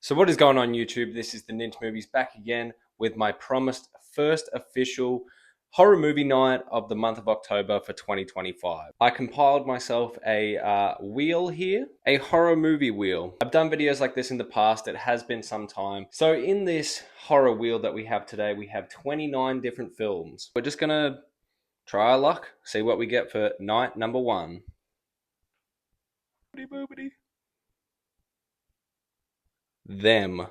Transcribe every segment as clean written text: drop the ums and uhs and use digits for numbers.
So what is going on YouTube? This is the Ninja Movies back again with my promised first official horror movie night of the month of October for 2025. I compiled myself a wheel here, a horror movie wheel. I've done videos like this in the past. It has been some time. So in this horror wheel that we have today, we have 29 different films. We're just gonna try our luck, see what we get for night number one. Them.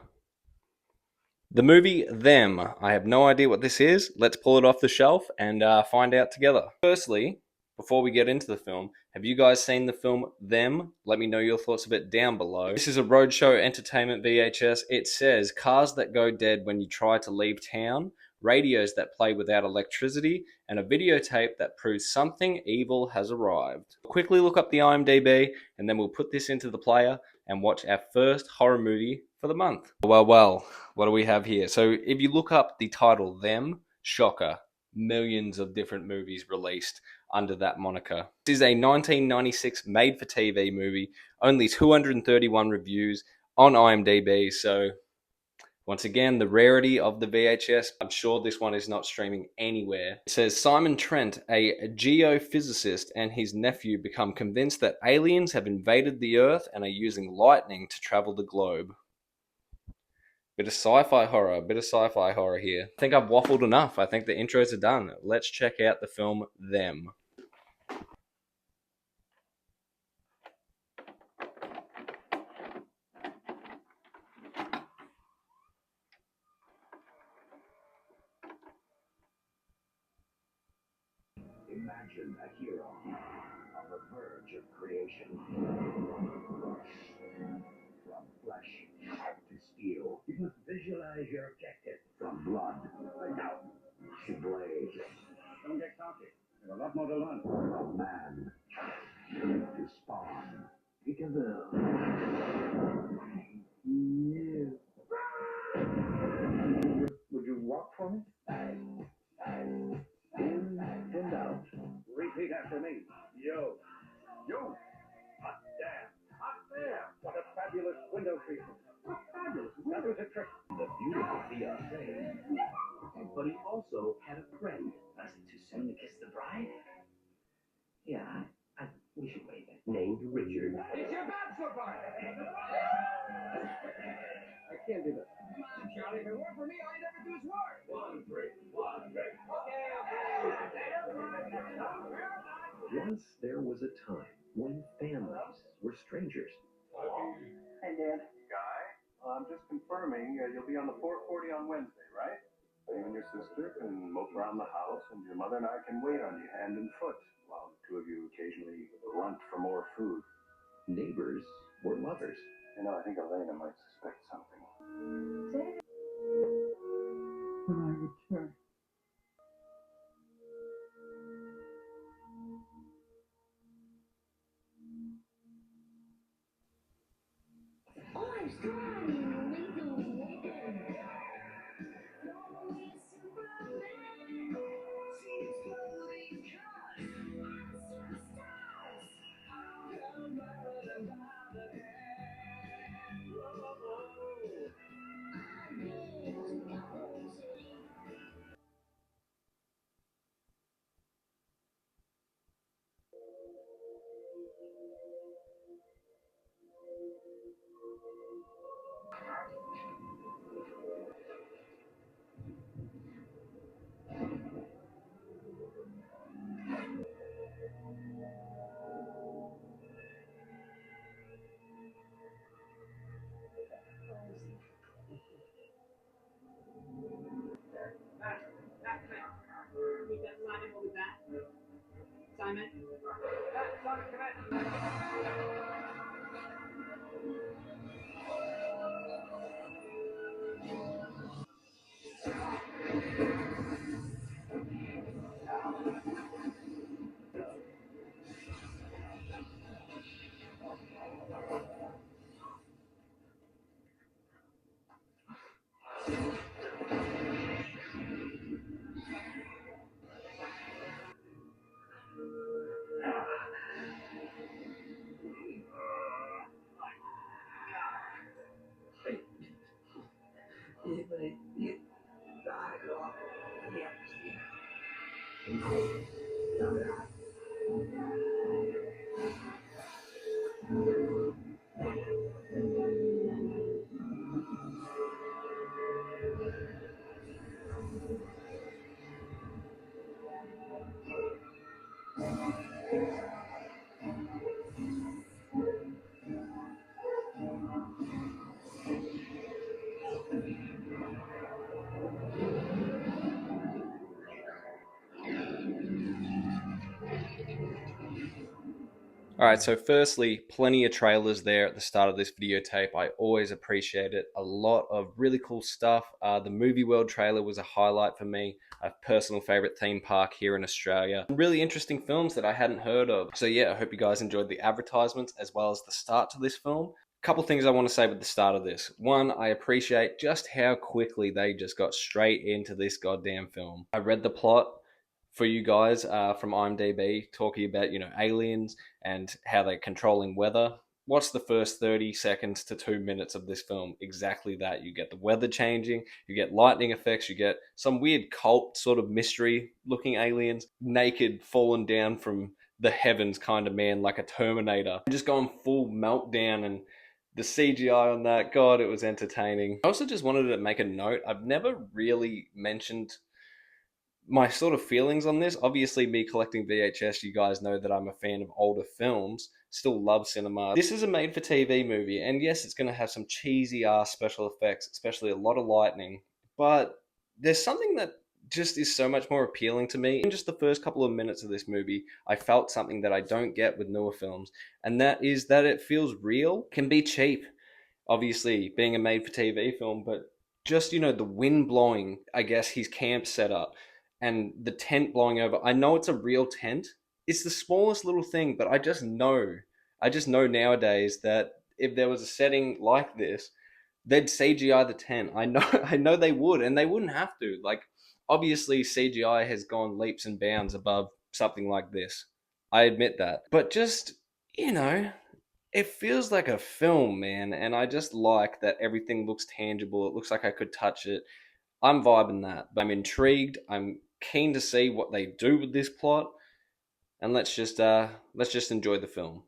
The movie Them. I have no idea what this is. Let's pull it off the shelf and find out together. Firstly, before we get into the film, have you guys seen the film Them? Let me know your thoughts of it down below. This is a Roadshow Entertainment VHS. It says cars that go dead when you try to leave town, radios that play without electricity, and a videotape that proves something evil has arrived. Quickly look up the IMDb and then we'll put this into the player and watch our first horror movie for the month. Well, what do we have here? So if you look up the title Them, shocker, millions of different movies released under that moniker. This is a 1996 made-for-TV movie, only 231 reviews on IMDb, so once again, the rarity of the VHS. I'm sure this one is not streaming anywhere. It says Simon Trent, a geophysicist, and his nephew become convinced that aliens have invaded the Earth and are using lightning to travel the globe. Bit of sci-fi horror here. I think I've waffled enough. I think the intros are done. Let's check out the film Them. Imagine a hero on the verge of creation. From flesh to steel. You must visualize your objective. From blood to blade. Don't get cocky. There's a lot more to learn. From man to spawn. Peekaboo. You. Would you walk for me? In and out. Repeat after me. Yo. Yo. Hot damn. Hot damn. What a fabulous window treatment. What fabulous? That was a trick. The beautiful fiancé. But he also had a friend. Was it too soon to kiss the bride? Yeah, we should wait. Named Richard. It's your bachelor party. I can't do that. Charlie, if it weren't for me, I'd never do his work. One drink. Once there was a time when families were strangers. Hey, Dad. Guy? I'm just confirming you'll be on the 440 on Wednesday, right? You and your sister can mope around the house, and your mother and I can wait on you hand and foot, while the two of you occasionally grunt for more food. Neighbors were lovers. You know, I think Elena might suspect something. When I return. All right, so firstly, plenty of trailers there at the start of this videotape. I always appreciate it. A lot of really cool stuff. The Movie World trailer was a highlight for me, a personal favorite theme park here in Australia. Really interesting films that I hadn't heard of. So yeah, I hope you guys enjoyed the advertisements as well as the start to this film. Couple things I want to say with the start of this. One, I appreciate just how quickly they just got straight into this goddamn film. I read the plot for you guys from IMDb talking about, aliens and how they're controlling weather. What's the first 30 seconds to 2 minutes of this film? Exactly that. You get the weather changing, you get lightning effects, you get some weird cult sort of mystery looking aliens, naked, fallen down from the heavens kind of man, like a Terminator. Just going full meltdown, and the CGI on that, God, it was entertaining. I also just wanted to make a note. I've never really mentioned my sort of feelings on this. Obviously, me collecting VHS, you guys know that I'm a fan of older films. Still love cinema. This is a made-for-TV movie, and yes, it's going to have some cheesy ass special effects, especially a lot of lightning. But there's something that just is so much more appealing to me. In just the first couple of minutes of this movie, I felt something that I don't get with newer films, and that is that it feels real, can be cheap. Obviously, being a made-for-TV film, but just the wind blowing, I guess his camp set up and the tent blowing over. I know it's a real tent. It's the smallest little thing, but I just know nowadays that if there was a setting like this, they'd CGI the tent. I know I know they would, and they wouldn't have to. Like, obviously CGI has gone leaps and bounds above something like this. I admit that. But just, you know, it feels like a film, man, and I just like that everything looks tangible. It looks like I could touch it. I'm vibing that, but I'm intrigued. I'm keen to see what they do with this plot, and let's just enjoy the film.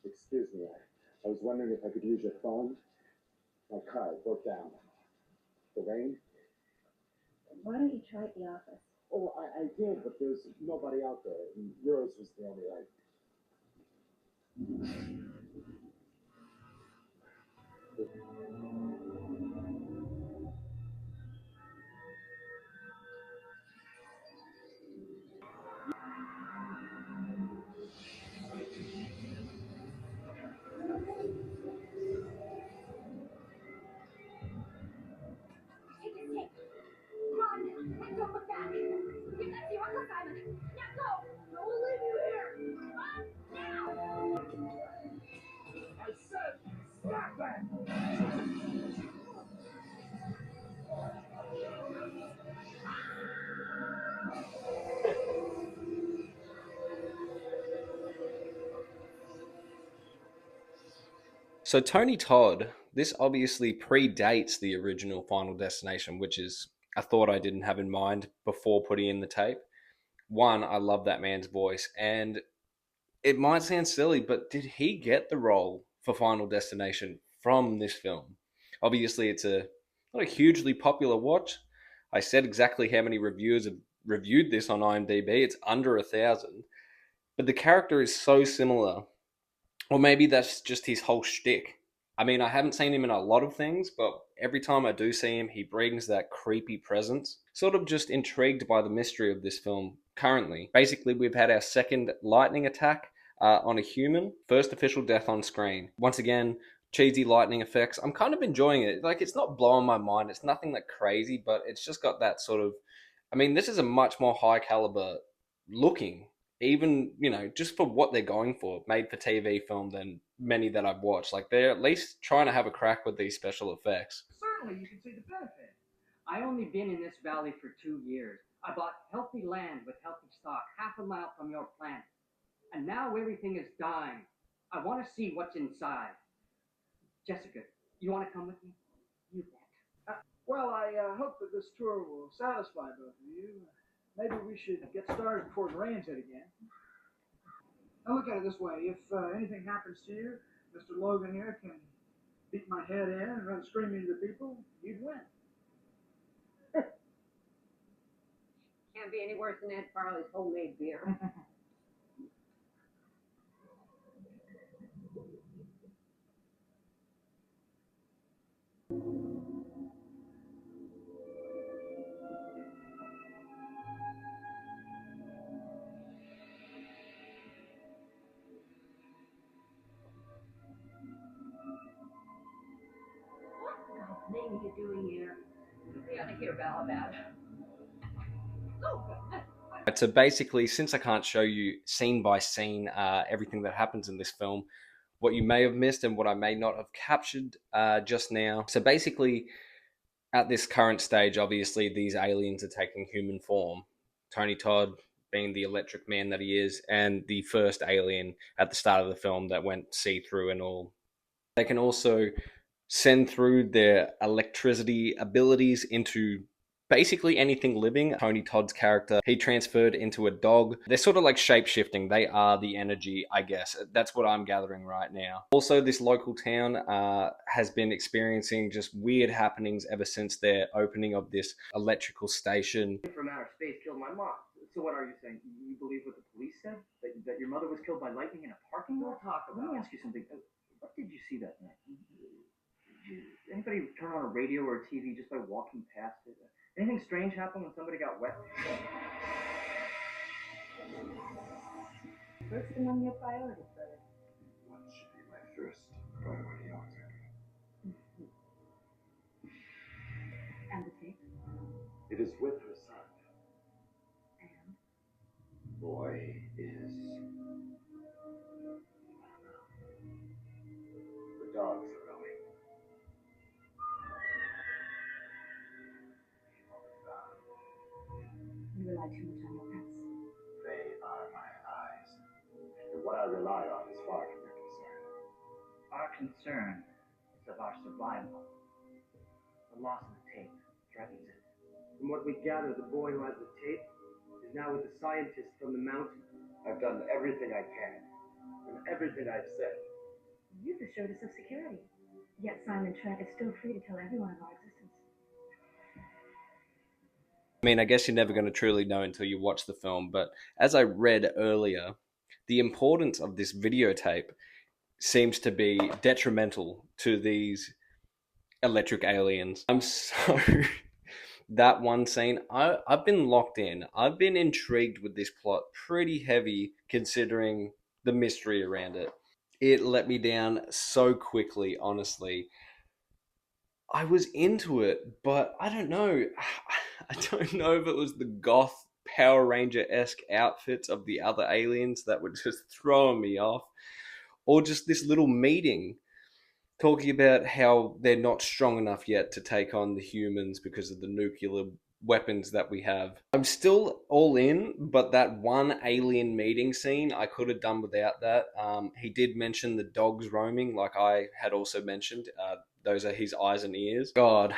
Excuse me, I was wondering if I could use your phone. My car broke down. The rain? Why don't you try at the office? Oh, I did, but there's nobody out there. Yours was the only light. Take this tape. Run and don't look back. Get that zero assignment. Now go. No one leave you here. Run now. I said, stop that! So Tony Todd, this obviously predates the original Final Destination, which is a thought I didn't have in mind before putting in the tape. One, I love that man's voice, and it might sound silly, but did he get the role for Final Destination from this film? Obviously, it's not a hugely popular watch. I said exactly how many reviewers have reviewed this on IMDb. It's under 1,000, but the character is so similar, or maybe that's just his whole shtick. I mean, I haven't seen him in a lot of things, but every time I do see him, he brings that creepy presence. Sort of just intrigued by the mystery of this film currently. Basically, we've had our second lightning attack on a human, first official death on screen. Once again, cheesy lightning effects. I'm kind of enjoying it. Like, it's not blowing my mind. It's nothing that crazy, but it's just got that sort of. I mean, this is a much more high caliber looking, even just for what they're going for, made for TV film, than many that I've watched. Like, they're at least trying to have a crack with these special effects. Certainly, you can see the benefit. I only been in this valley for 2 years. I bought healthy land with healthy stock, half a mile from your planet. And now everything is dying. I want to see what's inside. Jessica, you want to come with me? You bet. Well, I hope that this tour will satisfy both of you. Maybe we should get started before it rains it again. Now look at it this way. If anything happens to you, Mr. Logan here can beat my head in and run screaming to the people. You'd win. Can't be any worse than Ed Farley's homemade beer. What the name are you doing here? We ought to hear Bell about it. Oh, So basically, since I can't show you scene by scene everything that happens in this film, what you may have missed and what I may not have captured just now. So basically, at this current stage, obviously these aliens are taking human form. Tony Todd being the electric man that he is, and the first alien at the start of the film that went see-through and all. They can also send through their electricity abilities into basically anything living. Tony Todd's character, he transferred into a dog. They're sort of like shape-shifting. They are the energy, I guess. That's what I'm gathering right now. Also, this local town has been experiencing just weird happenings ever since their opening of this electrical station. From outer space killed my mom. So what are you saying? You believe what the police said? That your mother was killed by lightning in a parking lot? We'll talk about Let me it. ask you something. What did you see that night? Did anybody turn on a radio or a TV just by walking past it? Anything strange happen when somebody got wet? first among your priorities, brother. What should be my first priority, Doctor? And the tape. It is with her son. And Boy is. The dogs are going. you rely too much on your pets. They are my eyes. And what I rely on is far from your concern. Our concern is of our survival. The loss of the tape threatens it. From what we gather, the boy who has the tape is now with the scientists from the mountain. I've done everything I can. And everything I've said. You've assured us of security. Yet Simon Trent is still free to tell everyone of our existence. I mean, I guess you're never going to truly know until you watch the film, but as I read earlier, the importance of this videotape seems to be detrimental to these electric aliens. I'm so... that one scene, I've been locked in. I've been intrigued with this plot pretty heavy considering the mystery around it. It let me down so quickly, honestly. I was into it, but I don't know. I don't know if it was the goth Power Ranger-esque outfits of the other aliens that were just throwing me off, or just this little meeting talking about how they're not strong enough yet to take on the humans because of the nuclear weapons that we have. I'm still all in, but that one alien meeting scene, I could have done without that. He did mention the dogs roaming, like I had also mentioned. Those are his eyes and ears. God,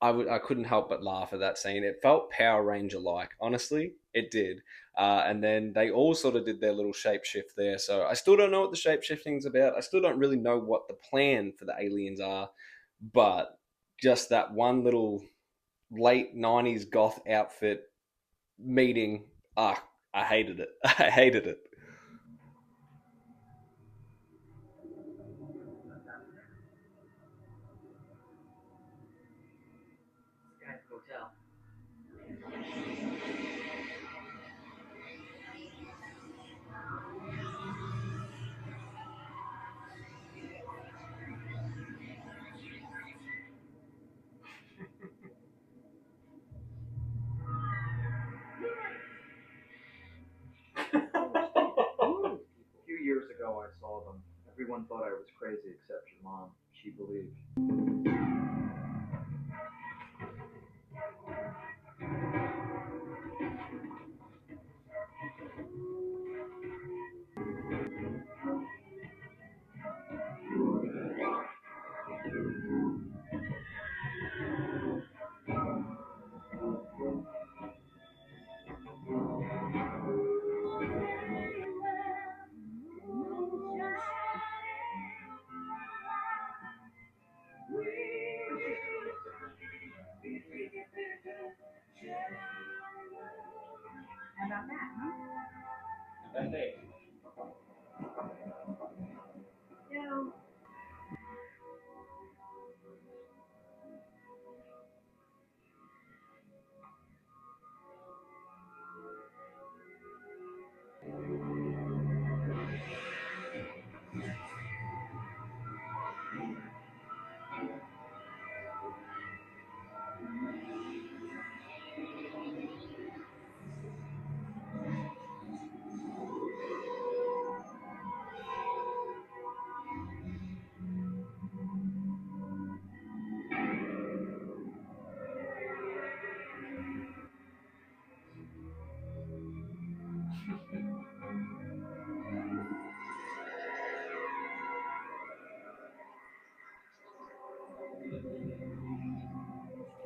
I couldn't help but laugh at that scene. It felt Power Ranger-like, honestly, it did. And then they all sort of did their little shapeshift there. So I still don't know what the shapeshifting's about. I still don't really know what the plan for the aliens are. But just that one little late 90s goth outfit meeting, I hated it. I hated it. Skype Hotel. A few years ago, I saw them. Everyone thought I was crazy except your mom. She believed. No.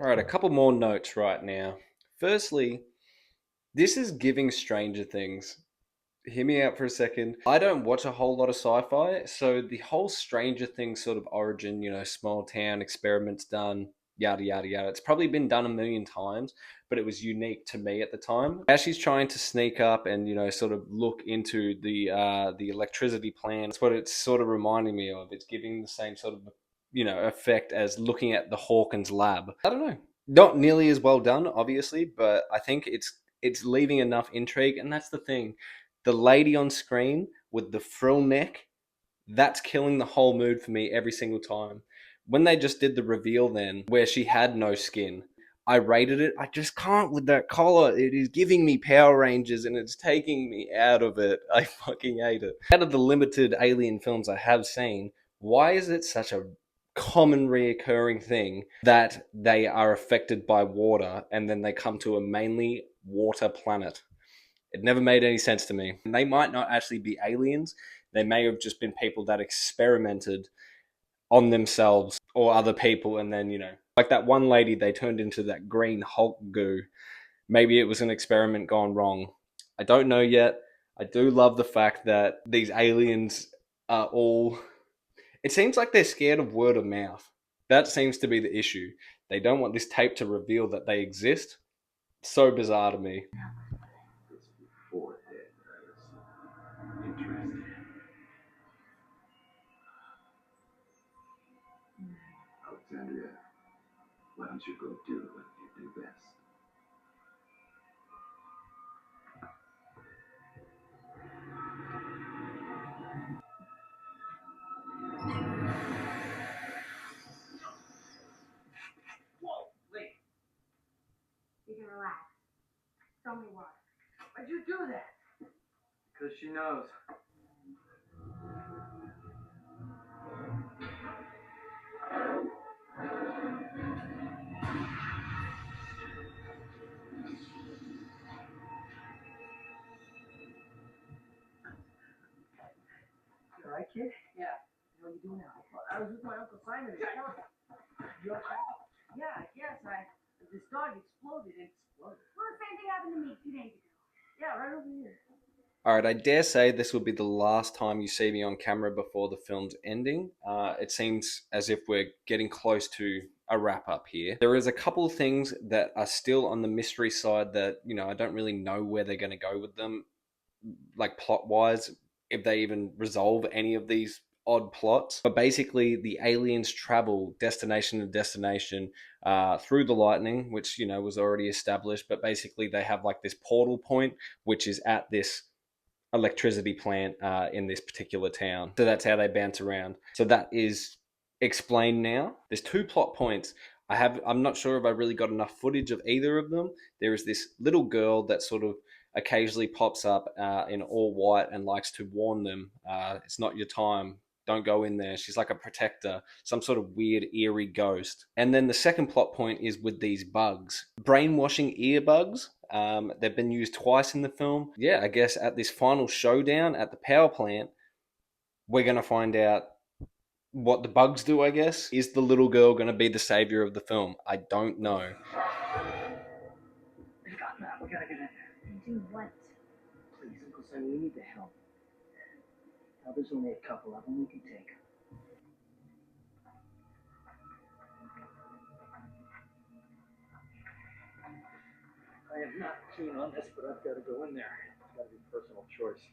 All right, a couple more notes right now. Firstly, this is giving Stranger Things. Hear me out for a second. I don't watch a whole lot of sci-fi, so the whole Stranger Things sort of origin, small town experiments done, yada yada yada. It's probably been done a million times, but it was unique to me at the time. As she's trying to sneak up and sort of look into the electricity plant, that's what it's sort of reminding me of. It's giving the same sort of effect as looking at the Hawkins lab. I don't know, not nearly as well done, obviously, but I think it's leaving enough intrigue, and that's the thing. The lady on screen with the frill neck, that's killing the whole mood for me every single time. When they just did the reveal then, where she had no skin, I rated it. I just can't with that collar. It is giving me Power Rangers and it's taking me out of it. I fucking hate it. Out of the limited Alien films I have seen, why is it such a common reoccurring thing that they are affected by water and then they come to a mainly water planet? It never made any sense to me. And they might not actually be aliens. They may have just been people that experimented on themselves or other people. And then, like that one lady they turned into that green Hulk goo. Maybe it was an experiment gone wrong. I don't know yet. I do love the fact that these aliens are all. It seems like they're scared of word of mouth. That seems to be the issue. They don't want this tape to reveal that they exist. So bizarre to me. It's before then I was interested. Alexandria, why don't you go do what you do best? Whoa, Lee. You can relax. It's only water. Why'd you do that? Because she knows. You alright, kid? Yeah. What are you doing now? Well, I was with my Uncle Simon. You okay? Yeah, yes. This dog exploded. It exploded. Well, the same thing happened to me 2 days ago. Yeah, right over here. Alright, I dare say this will be the last time you see me on camera before the film's ending. It seems as if we're getting close to a wrap up here. There is a couple of things that are still on the mystery side that, I don't really know where they're going to go with them, like plot wise, if they even resolve any of these odd plots. But basically, the aliens travel destination to destination through the lightning, which, was already established. But basically, they have like this portal point, which is at this electricity plant in this particular town. So that's how they bounce around. So that is explained now. There's two plot points. I'm not sure if I really got enough footage of either of them. There is this little girl that sort of occasionally pops up in all white and likes to warn them, it's not your time. Don't go in there. She's like a protector, some sort of weird, eerie ghost. And then the second plot point is with these bugs, brainwashing earbugs. They've been used twice in the film. Yeah, I guess at this final showdown at the power plant, we're going to find out what the bugs do, I guess. Is the little girl going to be the savior of the film? I don't know. We've gotten that. We gotta get in there. Do what? Please, Uncle Simon, we need the help. Now, there's only a couple of them we can take. I am not keen on this, but I've got to go in there. It's got to be personal choice.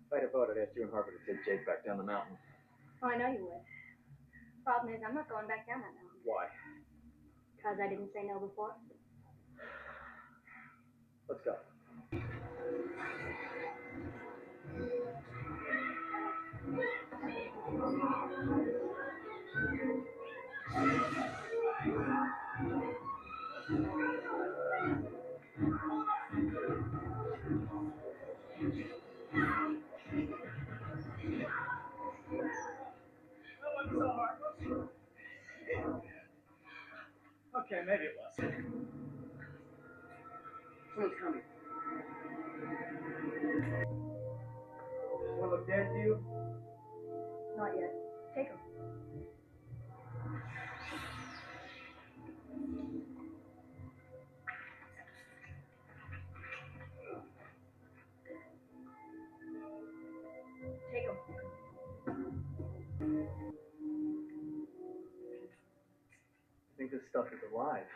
If I'd have voted, I'd asked you and Harper to take Jake back down the mountain. Oh, I know you would. Problem is, I'm not going back down that mountain. Why? Because I didn't say no before. Let's go. Okay, maybe it was. Someone's coming. Someone look dead to you? Not yet. Take him. Take him. I think this stuff is alive.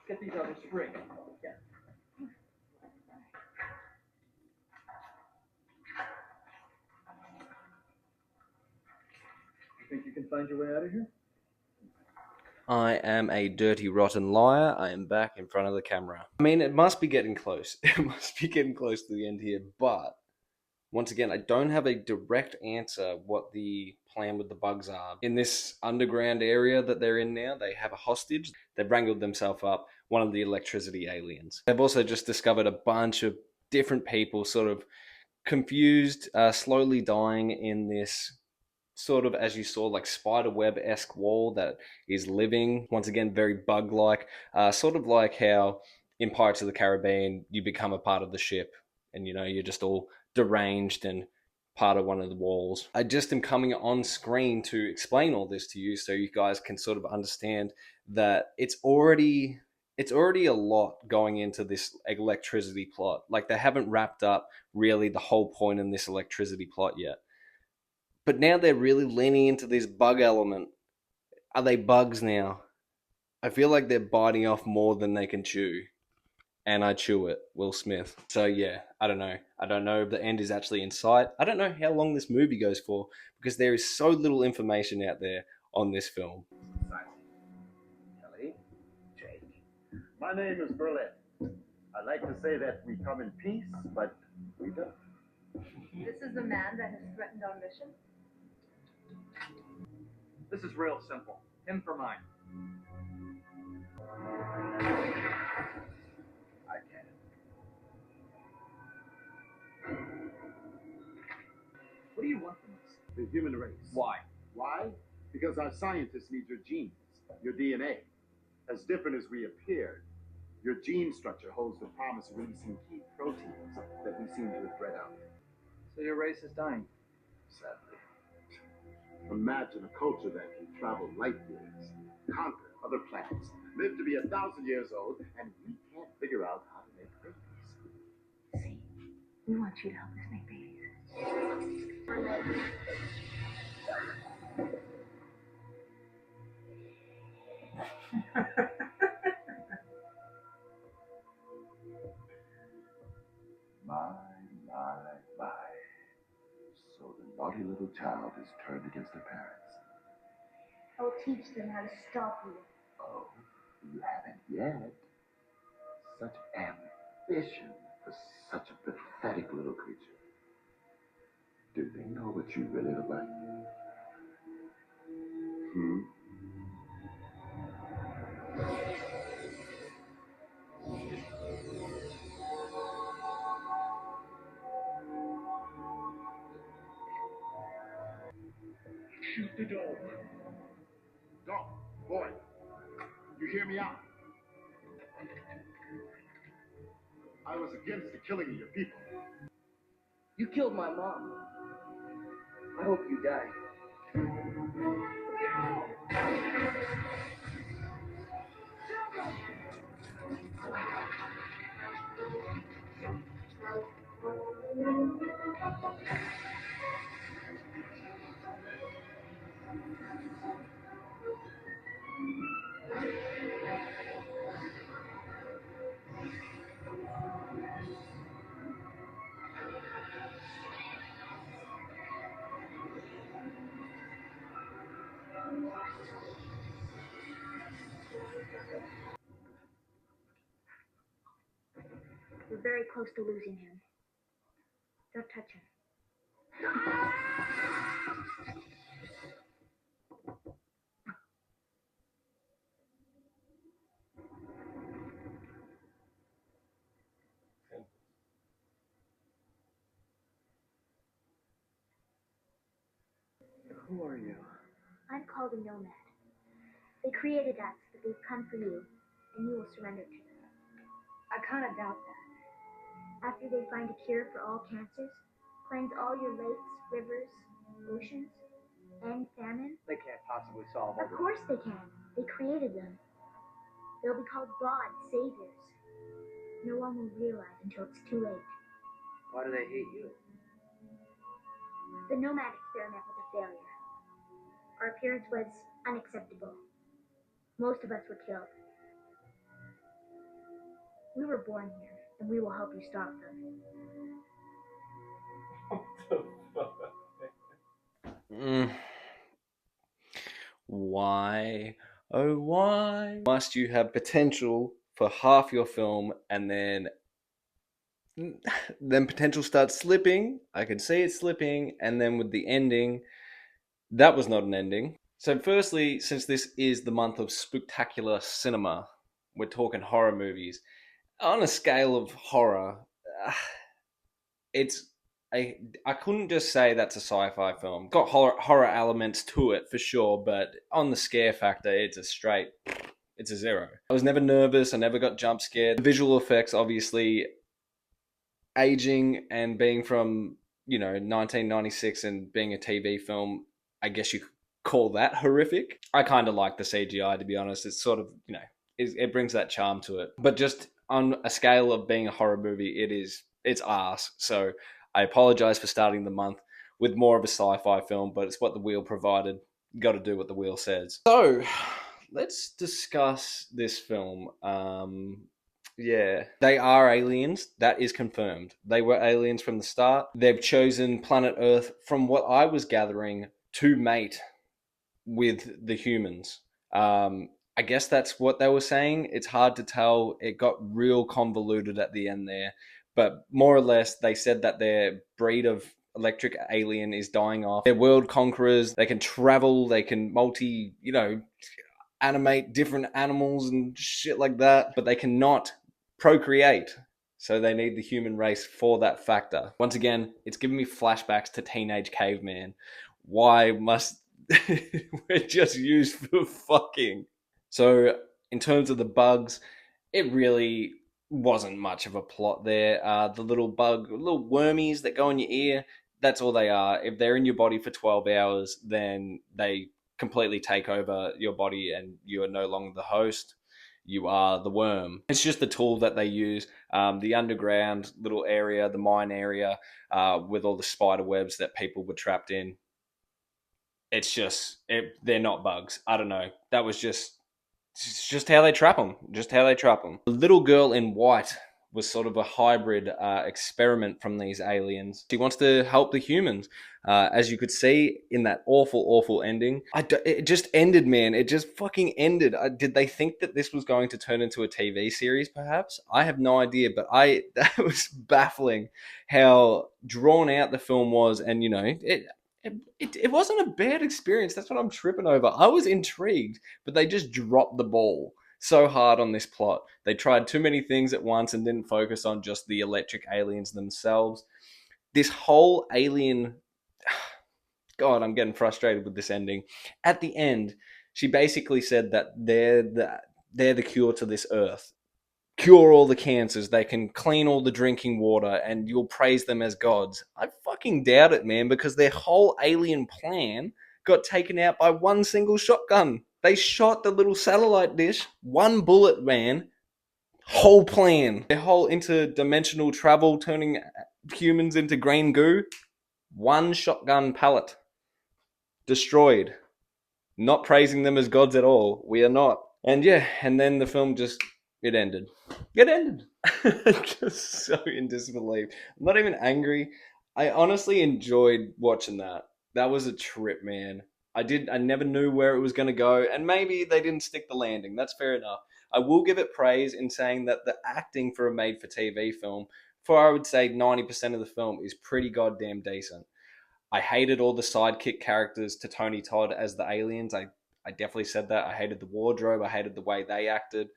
Get these out of the spring. Yeah. You think you can find your way out of here? I am a dirty, rotten liar. I am back in front of the camera. I mean, it must be getting close. It must be getting close to the end here, but once again, I don't have a direct answer what the plan with the bugs are. In this underground area that they're in now, they have a hostage. They've wrangled themselves up, one of the electricity aliens. They've also just discovered a bunch of different people sort of confused, slowly dying in this sort of, as you saw, like spider web-esque wall that is living. Once again, very bug-like, sort of like how in Pirates of the Caribbean you become a part of the ship and you're just all deranged and part of one of the walls. I just am coming on screen to explain all this to you so you guys can sort of understand that it's already a lot going into this electricity plot. Like, they haven't wrapped up really the whole point in this electricity plot yet. But now they're really leaning into this bug element. Are they bugs now? I feel like they're biting off more than they can chew. And I chew it, Will Smith. So yeah, I don't know. I don't know if the end is actually in sight. I don't know how long this movie goes for because there is so little information out there on this film. Kelly, Jake. My name is Berlin. I like to say that we come in peace, but we don't. This is the man that has threatened our mission? This is real simple. Him for mine. I get it. What do you want from us? The human race. Why? Why? Because our scientists need your genes, your DNA. As different as we appear, your gene structure holds the promise of releasing key proteins that we seem to have bred out. So your race is dying. Sadly. Imagine a culture that can travel light years, conquer other planets, live to be 1,000 years old, and we can't figure out how to make babies. See, we want you to help us make babies. My, my. So the naughty little child is turned against her parents. I will teach them how to stop you. Oh, you haven't yet. Such ambition for such a pathetic little creature. Do they know what you really look like? Shoot the dog. Dog, boy, you hear me out. I was against the killing of your people. You killed my mom. I hope you die. We're very close to losing him. Don't touch him. Who are you? I'm called a nomad. They created us, but they've come for you, and you will surrender to them. I kind of doubt that. After they find a cure for all cancers, cleanse all your lakes, rivers, oceans, end famine. They can't possibly solve all Of course they can. They created them. They'll be called gods, saviors. No one will realize until it's too late. Why do they hate you? The nomad experiment was a failure. Our appearance was unacceptable. Most of us were killed. We were born here, and we will help you stop them. Why, oh why must you have potential for half your film and then potential starts slipping? I can see it slipping, and then with the ending, that was not an ending. So firstly, since this is the month of spectacular cinema, we're talking horror movies. On a scale of horror, it's I couldn't just say that's a sci-fi film. Got horror elements to it for sure, but on the scare factor, it's a 0. I was never nervous. I never got jump scared. The visual effects, obviously, aging and being from 1996 and being a TV film, I guess you could call that horrific. I kind of like the CGI, to be honest. It's sort of it brings that charm to it. But just on a scale of being a horror movie, it's arse. So I apologize for starting the month with more of a sci-fi film, but it's what the wheel provided. Got to do what the wheel says. So let's discuss this film. Yeah, they are aliens. That is confirmed. They were aliens from the start. They've chosen planet Earth, from what I was gathering, to mate with the humans. I guess that's what they were saying. It's hard to tell. It got real convoluted at the end there. But more or less, they said that their breed of electric alien is dying off. They're world conquerors. They can travel. They can animate different animals and shit like that. But they cannot procreate. So they need the human race for that factor. Once again, it's giving me flashbacks to Teenage Caveman. Why must we're just used for fucking? So in terms of the bugs, it really wasn't much of a plot there. The little wormies that go in your ear, that's all they are. If they're in your body for 12 hours, then they completely take over your body and you are no longer the host. You are the worm. It's just the tool that they use. The underground little area, the mine area, with all the spider webs that people were trapped in. It's just, they're not bugs. I don't know. That was just how they trap them. Just how they trap them. The little girl in white was sort of a hybrid experiment from these aliens. She wants to help the humans. As you could see in that awful ending. It just ended, man. It just fucking ended. Did they think that this was going to turn into a TV series, perhaps? I have no idea, but that was baffling how drawn out the film was. And, it wasn't a bad experience. That's what I'm tripping over. I was intrigued, but they just dropped the ball so hard on this plot. They tried too many things at once and didn't focus on just the electric aliens themselves. This whole alien... God, I'm getting frustrated with this ending. At the end, she basically said that they're the cure to this earth. Cure all the cancers. They can clean all the drinking water, and you'll praise them as gods. I fucking doubt it, man, because their whole alien plan got taken out by one single shotgun. They shot the little satellite dish. One bullet, man. Whole plan. Their whole interdimensional travel, turning humans into green goo. One shotgun pellet. Destroyed. Not praising them as gods at all. We are not. And yeah, and then the film just, it ended. It ended. Just so in disbelief. I'm not even angry. I honestly enjoyed watching that. That was a trip, man. I never knew where it was going to go, and maybe they didn't stick the landing. That's fair enough. I will give it praise in saying that the acting for a made for TV film, for I would say 90% of the film, is pretty goddamn decent. I hated all the sidekick characters to Tony Todd as the aliens. I definitely said that. I hated the wardrobe. I hated the way they acted.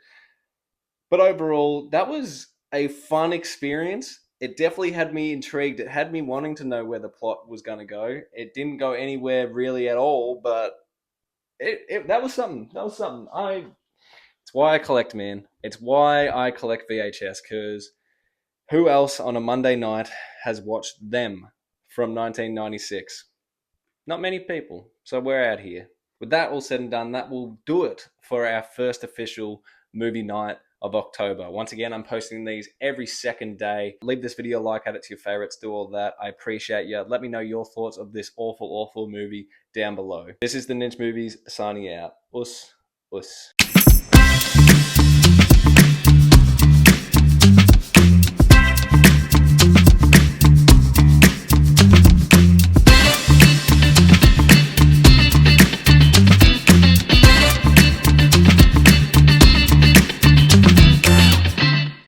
But overall, that was a fun experience. It definitely had me intrigued. It had me wanting to know where the plot was going to go. It didn't go anywhere really at all, but that was something. That was something. It's why I collect, man. It's why I collect VHS, because who else on a Monday night has watched Them from 1996? Not many people. So we're out here. With that all said and done, that will do it for our first official movie night of October. Once again, I'm posting these every second day. Leave this video a like, add it to your favorites, do all that. I appreciate you. Let me know your thoughts of this awful, awful movie down below. This is the Ninja Movies signing out. Us.